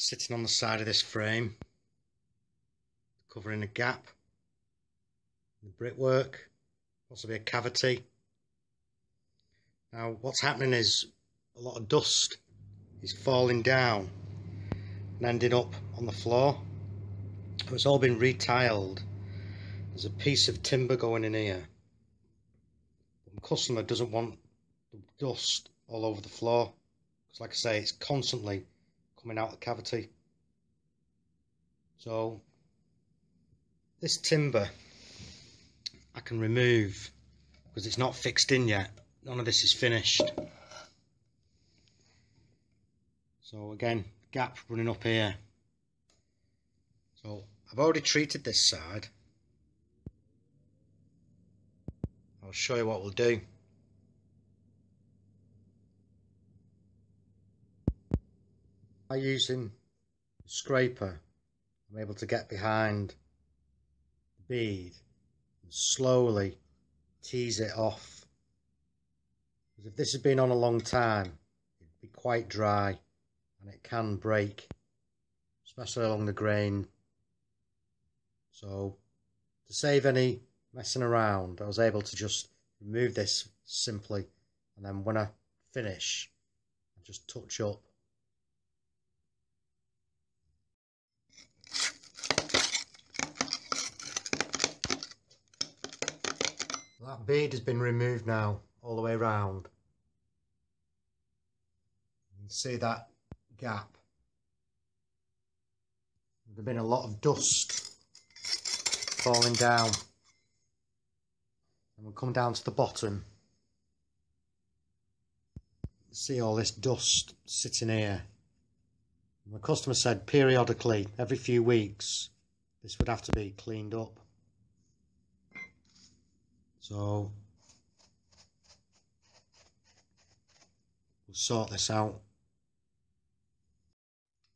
sitting on the side of this frame, covering a gap in the brickwork, possibly a cavity. Now what's happening is a lot of dust is falling down and ending up on the floor. It's all been retiled. There's a piece of timber going in here. The customer doesn't want the dust all over the floor, because like I say, it's constantly coming out of the cavity. So this timber I can remove because it's not fixed in yet. None of this is finished. So again, gap running up here. So I've already treated this side. I'll show you what we'll do. By using the scraper, I'm able to get behind the bead and slowly tease it off. Because if this has been on a long time, it'd be quite dry and it can break, especially along the grain. So to save any messing around, I was able to just remove this simply, and then when I finish, I just touch up. That bead has been removed now all the way around. You can see that gap. There's been a lot of dust falling down, and we'll come down to the bottom. See all this dust sitting here. And the customer said periodically, every few weeks, this would have to be cleaned up. So we'll sort this out.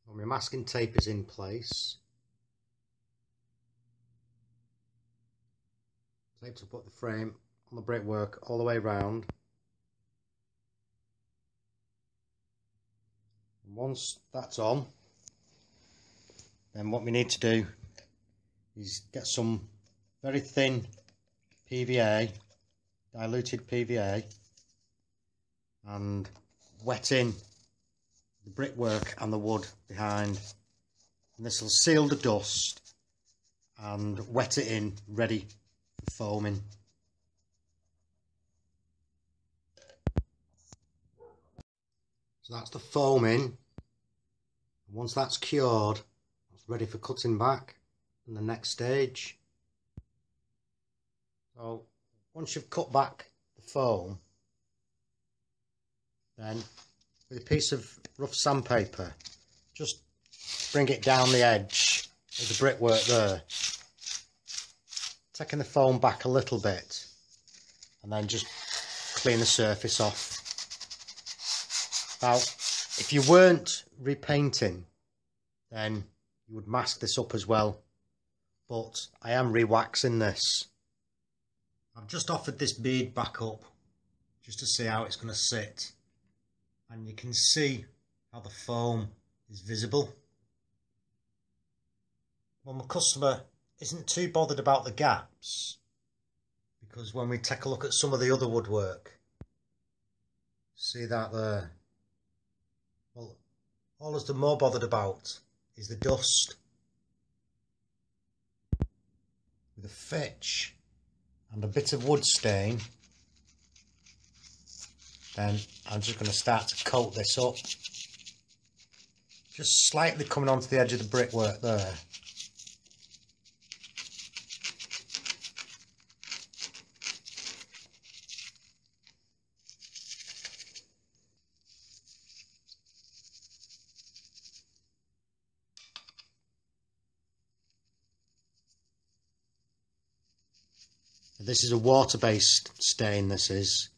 Well, my masking tape is in place. Taped to put the frame on the brickwork all the way around. And once that's on, then what we need to do is get some very thin PVA, diluted PVA, and wet in the brickwork and the wood behind, and this will seal the dust and wet it in, ready for foaming. So that's the foaming. Once that's cured, it's ready for cutting back in the next stage. So once you've cut back the foam, then with a piece of rough sandpaper, just bring it down the edge of the brickwork there, taking the foam back a little bit, and then just clean the surface off. Now, if you weren't repainting, then you would mask this up as well, but I am re-waxing this. I've just offered this bead back up just to see how it's going to sit, and you can see how the foam is visible. Well, my customer isn't too bothered about the gaps, because when we take a look at some of the other woodwork, see that there? Well, all they're more bothered about is the dust. With a fitch and a bit of wood stain, then I'm just going to start to coat this up, just slightly coming onto the edge of the brickwork there. This is a water-based stain, this is.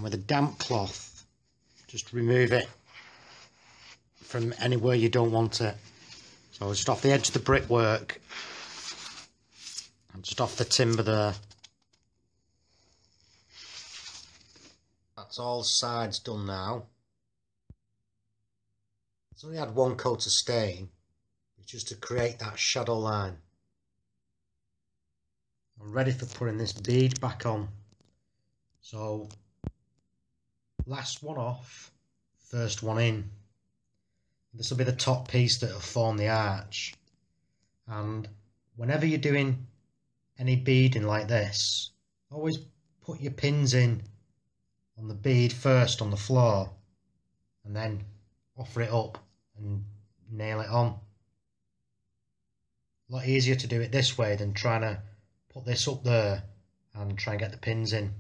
with a damp cloth, just remove it from anywhere you don't want it. So just off the edge of the brickwork and just off the timber there. That's all sides done now. It's only had one coat of stain, it's just to create that shadow line. I'm ready for putting this bead back on. So, last one off, first one in. This will be the top piece that will form the arch. And whenever you're doing any beading like this, always put your pins in on the bead first on the floor, and then offer it up and nail it on. A lot easier to do it this way than trying to put this up there and try and get the pins in.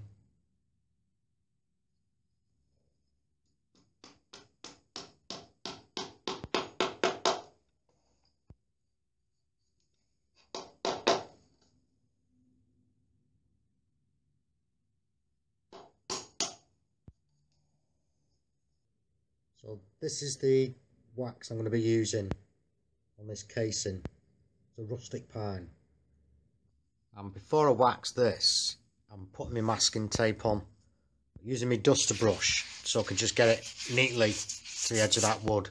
So this is the wax I'm going to be using on this casing. It's a rustic pine. And before I wax this, I'm putting my masking tape on, using my duster brush so I can just get it neatly to the edge of that wood.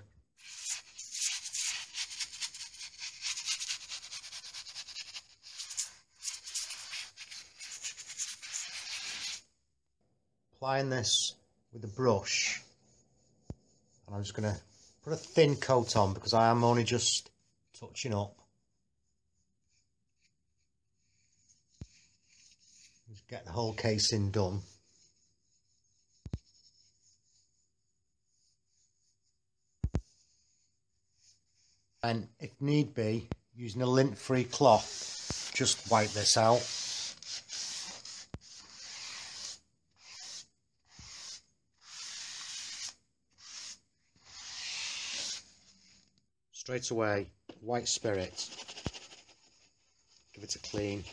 Applying this with the brush, and I'm just going to put a thin coat on because I am only just touching up. Just get the whole casing done. And if need be, using a lint-free cloth, just wipe this out. Straight away, white spirit, give it a clean.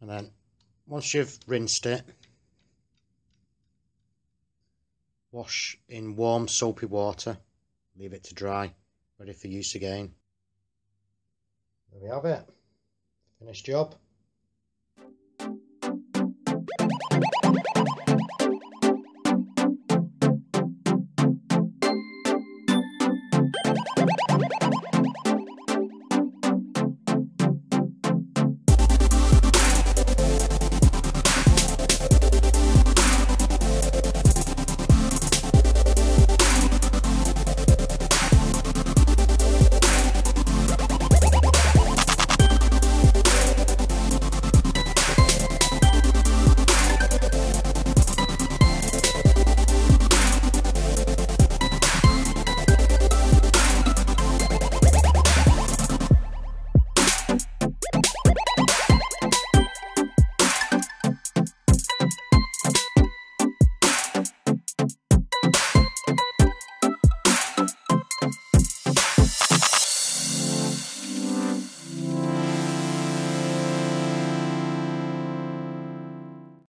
And then once you've rinsed it, wash in warm soapy water, leave it to dry, ready for use again. There we have it, finished job.